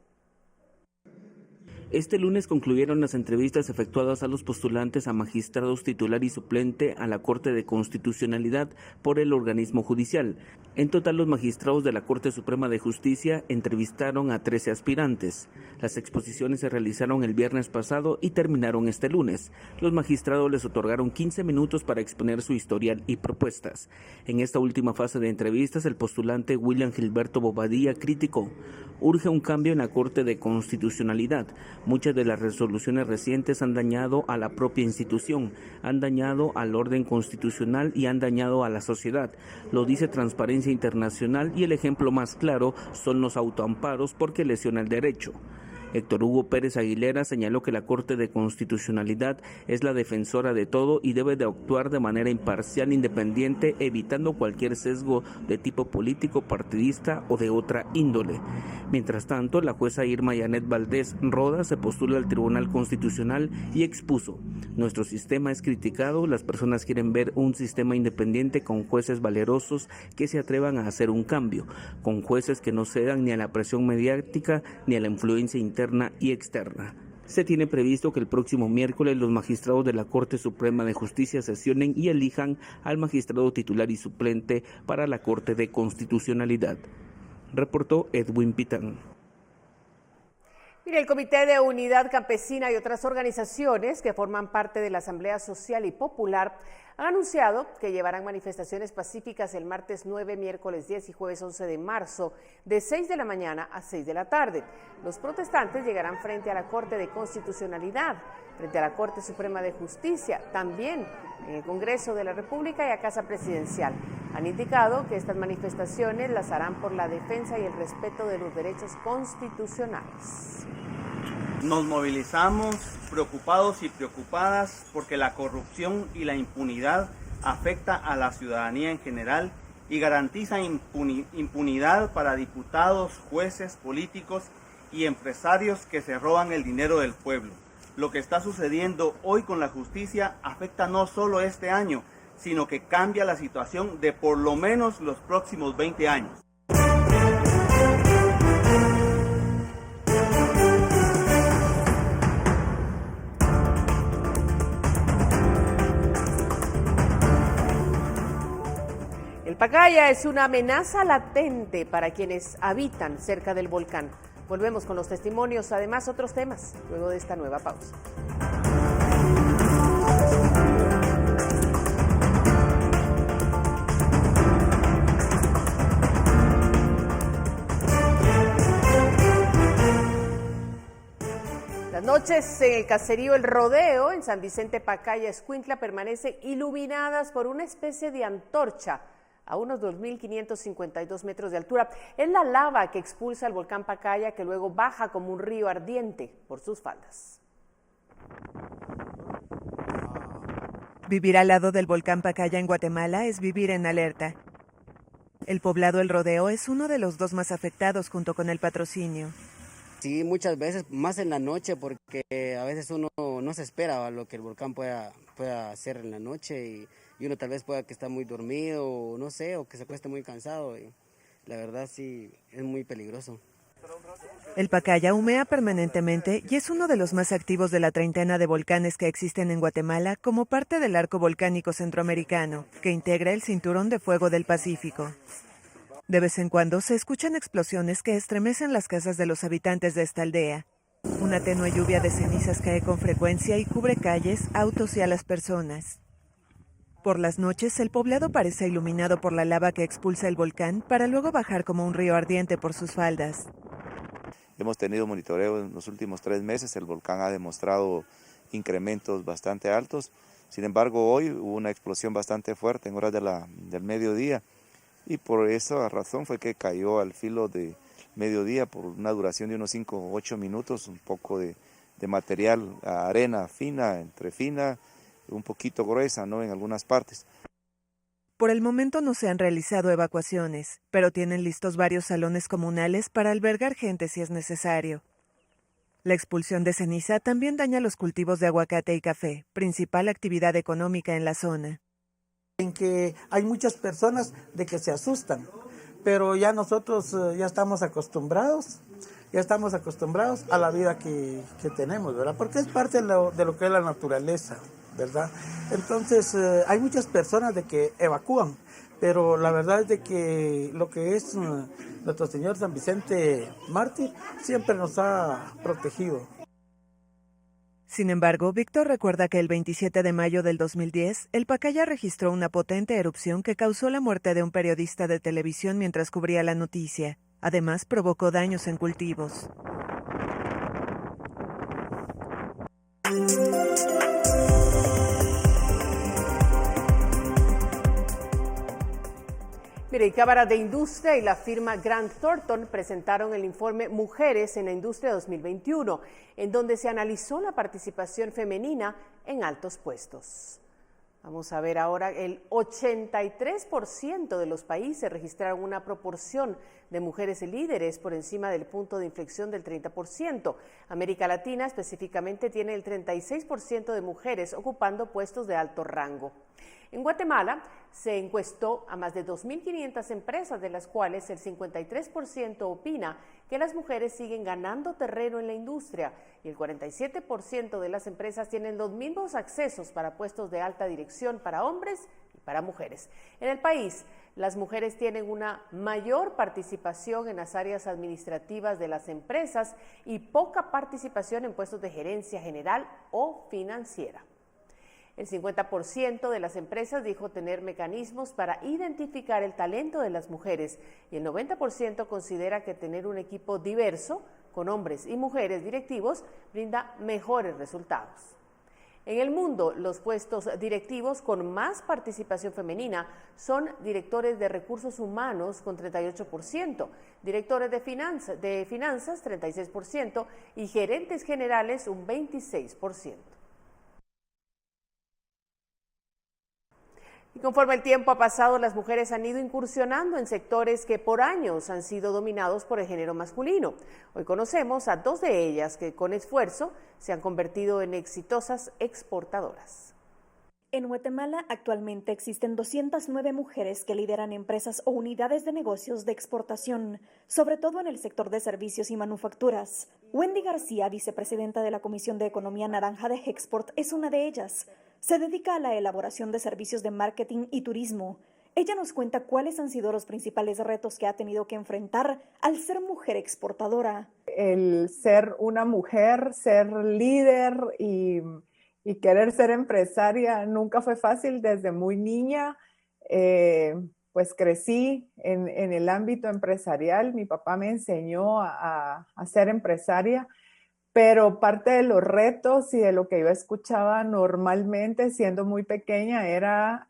Este lunes concluyeron las entrevistas efectuadas a los postulantes a magistrados titular y suplente a la Corte de Constitucionalidad por el organismo judicial. En total, los magistrados de la Corte Suprema de Justicia entrevistaron a 13 aspirantes. Las exposiciones se realizaron el viernes pasado y terminaron este lunes. Los magistrados les otorgaron 15 minutos para exponer su historial y propuestas. En esta última fase de entrevistas, el postulante William Gilberto Bobadilla criticó: urge un cambio en la Corte de Constitucionalidad. Muchas de las resoluciones recientes han dañado a la propia institución, han dañado al orden constitucional y han dañado a la sociedad. Lo dice Transparencia Internacional y el ejemplo más claro son los autoamparos porque lesiona el derecho. Héctor Hugo Pérez Aguilera señaló que la Corte de Constitucionalidad es la defensora de todo y debe de actuar de manera imparcial e independiente, evitando cualquier sesgo de tipo político, partidista o de otra índole. Mientras tanto, la jueza Irma Yanet Valdés Roda se postula al Tribunal Constitucional y expuso: nuestro sistema es criticado, las personas quieren ver un sistema independiente con jueces valerosos que se atrevan a hacer un cambio, con jueces que no cedan ni a la presión mediática ni a la influencia interna y externa. Se tiene previsto que el próximo miércoles los magistrados de la Corte Suprema de Justicia sesionen y elijan al magistrado titular y suplente para la Corte de Constitucionalidad. Reportó Edwin Pitán. Mire, el Comité de Unidad Campesina y otras organizaciones que forman parte de la Asamblea Social y Popular han anunciado que llevarán manifestaciones pacíficas el martes 9, miércoles 10 y jueves 11 de marzo de 6 de la mañana a 6 de la tarde. Los protestantes llegarán frente a la Corte de Constitucionalidad, frente a la Corte Suprema de Justicia, también en el Congreso de la República y a Casa Presidencial. Han indicado que estas manifestaciones las harán por la defensa y el respeto de los derechos constitucionales. Nos movilizamos preocupados y preocupadas porque la corrupción y la impunidad afecta a la ciudadanía en general y garantiza impunidad para diputados, jueces, políticos y empresarios que se roban el dinero del pueblo. Lo que está sucediendo hoy con la justicia afecta no solo este año, sino que cambia la situación de por lo menos los próximos 20 años. El pacaya es una amenaza latente para quienes habitan cerca del volcán. Volvemos con los testimonios, además otros temas, luego de esta nueva pausa. Las noches en el caserío El Rodeo, en San Vicente Pacaya, Escuintla, permanecen iluminadas por una especie de antorcha a unos 2.552 metros de altura. Es la lava que expulsa el volcán Pacaya, que luego baja como un río ardiente por sus faldas. Vivir al lado del volcán Pacaya en Guatemala es vivir en alerta. El poblado El Rodeo es uno de los dos más afectados junto con el Patrocinio. Sí, muchas veces, más en la noche, porque a veces uno no se espera lo que el volcán pueda hacer en la noche y uno tal vez pueda que está muy dormido o no sé, o que se acueste muy cansado y la verdad sí es muy peligroso. El Pacaya humea permanentemente y es uno de los más activos de la treintena de volcanes que existen en Guatemala como parte del arco volcánico centroamericano, que integra el Cinturón de Fuego del Pacífico. De vez en cuando se escuchan explosiones que estremecen las casas de los habitantes de esta aldea. Una tenue lluvia de cenizas cae con frecuencia y cubre calles, autos y a las personas. Por las noches, el poblado parece iluminado por la lava que expulsa el volcán para luego bajar como un río ardiente por sus faldas. Hemos tenido monitoreo en los últimos 3 meses, el volcán ha demostrado incrementos bastante altos. Sin embargo, hoy hubo una explosión bastante fuerte en horas del mediodía y por esa razón fue que cayó al filo de mediodía por una duración de unos 5 o 8 minutos, un poco de material, arena fina, entre fina, un poquito gruesa, ¿no?, en algunas partes. Por el momento no se han realizado evacuaciones, pero tienen listos varios salones comunales para albergar gente si es necesario. La expulsión de ceniza también daña los cultivos de aguacate y café, principal actividad económica en la zona. En que hay muchas personas de que se asustan, pero ya nosotros ya estamos acostumbrados a la vida que tenemos, ¿verdad? Porque es parte de lo que es la naturaleza, ¿verdad? Entonces hay muchas personas de que evacúan, pero la verdad es de que lo que es nuestro Señor San Vicente Mártir siempre nos ha protegido. Sin embargo, Víctor recuerda que el 27 de mayo del 2010, el Pacaya registró una potente erupción que causó la muerte de un periodista de televisión mientras cubría la noticia. Además, provocó daños en cultivos. Mire, y Cámara de Industria y la firma Grant Thornton presentaron el informe Mujeres en la Industria 2021, en donde se analizó la participación femenina en altos puestos. Vamos a ver ahora, el 83% de los países registraron una proporción de mujeres líderes por encima del punto de inflexión del 30%. América Latina específicamente tiene el 36% de mujeres ocupando puestos de alto rango. En Guatemala se encuestó a más de 2.500 empresas, de las cuales el 53% opina que las mujeres siguen ganando terreno en la industria y el 47% de las empresas tienen los mismos accesos para puestos de alta dirección para hombres y para para mujeres. En el país, las mujeres tienen una mayor participación en las áreas administrativas de las empresas y poca participación en puestos de gerencia general o financiera. El 50% de las empresas dijo tener mecanismos para identificar el talento de las mujeres y el 90% considera que tener un equipo diverso, con hombres y mujeres directivos, brinda mejores resultados. En el mundo, los puestos directivos con más participación femenina son directores de recursos humanos con 38%, directores de finanzas 36% y gerentes generales un 26%. Y conforme el tiempo ha pasado, las mujeres han ido incursionando en sectores que por años han sido dominados por el género masculino. Hoy conocemos a 2 de ellas que con esfuerzo se han convertido en exitosas exportadoras. En Guatemala actualmente existen 209 mujeres que lideran empresas o unidades de negocios de exportación, sobre todo en el sector de servicios y manufacturas. Wendy García, vicepresidenta de la Comisión de Economía Naranja de Hexport, es una de ellas. Se dedica a la elaboración de servicios de marketing y turismo. Ella nos cuenta cuáles han sido los principales retos que ha tenido que enfrentar al ser mujer exportadora. El ser una mujer, ser líder y querer ser empresaria nunca fue fácil desde muy niña. Pues crecí en el ámbito empresarial. Mi papá me enseñó a ser empresaria. Pero parte de los retos y de lo que yo escuchaba normalmente siendo muy pequeña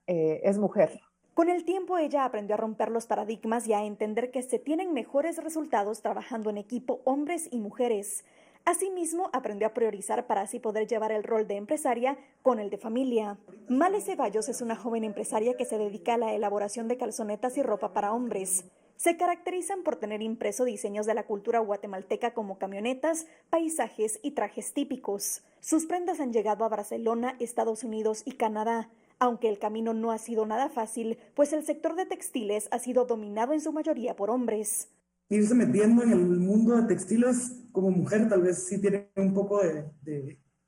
es mujer. Con el tiempo ella aprendió a romper los paradigmas y a entender que se tienen mejores resultados trabajando en equipo hombres y mujeres. Asimismo, aprendió a priorizar para así poder llevar el rol de empresaria con el de familia. Male Ceballos es una joven empresaria que se dedica a la elaboración de calzonetas y ropa para hombres. Se caracterizan por tener impreso diseños de la cultura guatemalteca como camionetas, paisajes y trajes típicos. Sus prendas han llegado a Barcelona, Estados Unidos y Canadá, aunque el camino no ha sido nada fácil, pues el sector de textiles ha sido dominado en su mayoría por hombres. Irse metiendo en el mundo de textiles como mujer tal vez sí tiene un poco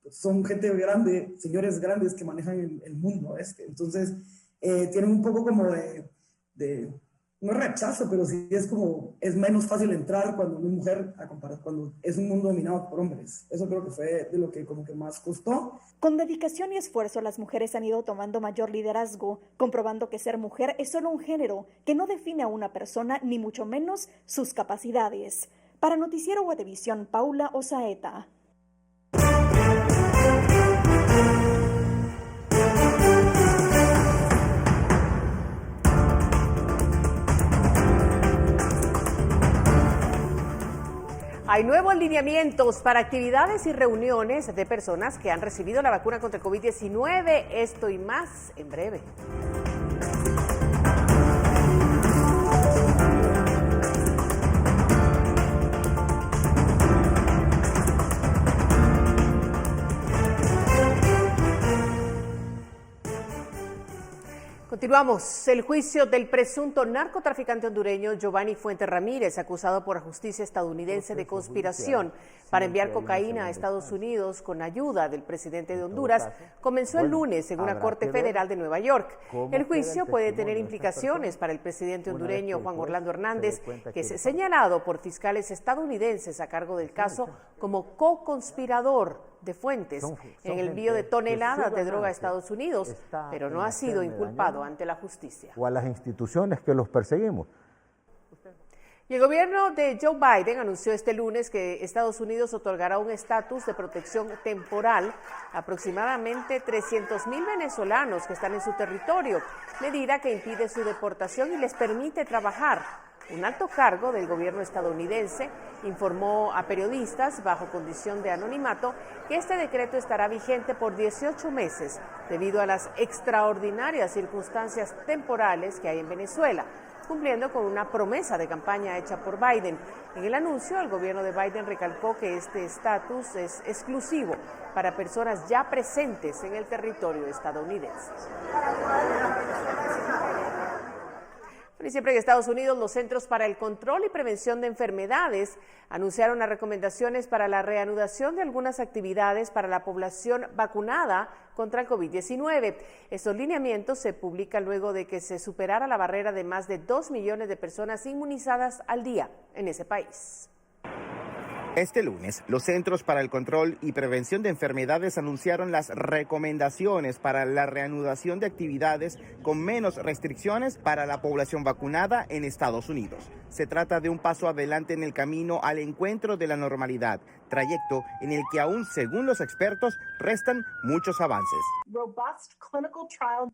son gente grande, señores grandes que manejan el mundo. Entonces tienen un poco como de no rechazo, pero sí es menos fácil entrar cuando una mujer a comparar cuando es un mundo dominado por hombres. Eso creo que fue de lo que como que más costó. Con dedicación y esfuerzo, las mujeres han ido tomando mayor liderazgo, comprobando que ser mujer es solo un género que no define a una persona ni mucho menos sus capacidades. Para Noticiero Guatevisión, Paula Osaeta. Hay nuevos lineamientos para actividades y reuniones de personas que han recibido la vacuna contra el COVID-19. Esto y más en breve. Continuamos. El juicio del presunto narcotraficante hondureño Giovanni Fuentes Ramírez, acusado por la justicia estadounidense de conspiración para enviar cocaína a Estados Unidos con ayuda del presidente de Honduras, comenzó el lunes en una corte federal de Nueva York. El juicio puede tener implicaciones para el presidente hondureño Juan Orlando Hernández, que es señalado por fiscales estadounidenses a cargo del caso como co-conspirador de Fuentes en el envío de toneladas de droga a Estados Unidos, pero no ha sido inculpado ante la justicia. O a las instituciones que los perseguimos. Y el gobierno de Joe Biden anunció este lunes que Estados Unidos otorgará un estatus de protección temporal a aproximadamente 300,000 venezolanos que están en su territorio, medida que impide su deportación y les permite trabajar. Un alto cargo del gobierno estadounidense informó a periodistas bajo condición de anonimato que este decreto estará vigente por 18 meses debido a las extraordinarias circunstancias temporales que hay en Venezuela, cumpliendo con una promesa de campaña hecha por Biden. En el anuncio, el gobierno de Biden recalcó que este estatus es exclusivo para personas ya presentes en el territorio estadounidense. Y siempre en Estados Unidos, los Centros para el Control y Prevención de Enfermedades anunciaron las recomendaciones para la reanudación de algunas actividades para la población vacunada contra el COVID-19. Estos lineamientos se publican luego de que se superara la barrera de más de 2 millones de personas inmunizadas al día en ese país. Este lunes, los Centros para el Control y Prevención de Enfermedades anunciaron las recomendaciones para la reanudación de actividades con menos restricciones para la población vacunada en Estados Unidos. Se trata de un paso adelante en el camino al encuentro de la normalidad, trayecto en el que aún, según los expertos, restan muchos avances.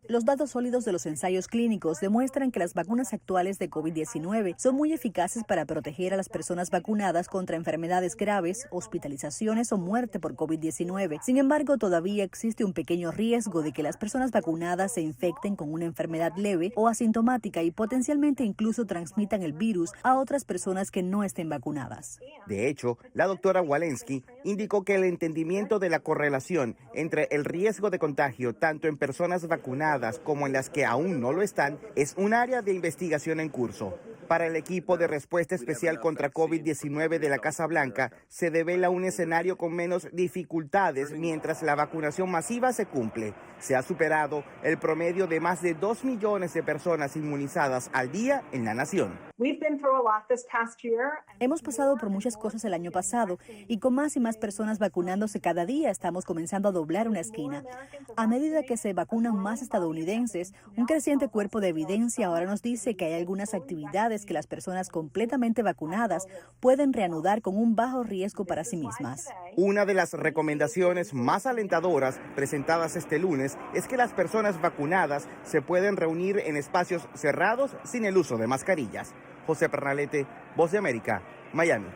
Los datos sólidos de los ensayos clínicos demuestran que las vacunas actuales de COVID-19 son muy eficaces para proteger a las personas vacunadas contra enfermedades graves, hospitalizaciones o muerte por COVID-19. Sin embargo, todavía existe un pequeño riesgo de que las personas vacunadas se infecten con una enfermedad leve o asintomática y potencialmente incluso transmitan el virus a otras personas que no estén vacunadas. De hecho, la doctora Walensky indicó que el entendimiento de la correlación entre el riesgo de contagio tanto en personas vacunadas como en las que aún no lo están es un área de investigación en curso. Para el equipo de respuesta especial contra COVID-19 de la Casa Blanca, se devela un escenario con menos dificultades mientras la vacunación masiva se cumple. Se ha superado el promedio de más de 2 millones de personas inmunizadas al día en la nación. Hemos pasado por muchas cosas el año pasado y con más y más personas vacunándose cada día estamos comenzando a doblar una esquina. A medida que se vacunan más estadounidenses, un creciente cuerpo de evidencia ahora nos dice que hay algunas actividades que las personas completamente vacunadas pueden reanudar con un bajo riesgo para sí mismas. Una de las recomendaciones más alentadoras presentadas este lunes es que las personas vacunadas se pueden reunir en espacios cerrados sin el uso de mascarillas. José Pernalete, Voz de América, Miami.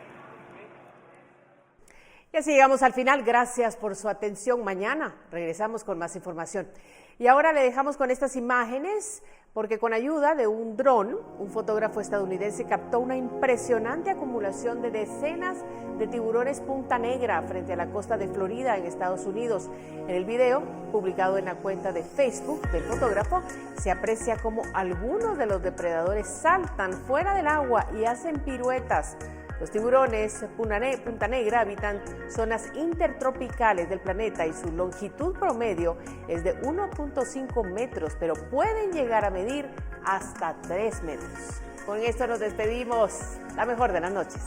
Y así llegamos al final. Gracias por su atención. Mañana regresamos con más información. Y ahora le dejamos con estas imágenes porque con ayuda de un dron, un fotógrafo estadounidense captó una impresionante acumulación de decenas de tiburones punta negra frente a la costa de Florida en Estados Unidos. En el video, publicado en la cuenta de Facebook del fotógrafo, se aprecia cómo algunos de los depredadores saltan fuera del agua y hacen piruetas. Los tiburones punta negra habitan zonas intertropicales del planeta y su longitud promedio es de 1.5 metros, pero pueden llegar a medir hasta 3 metros. Con esto nos despedimos. La mejor de las noches.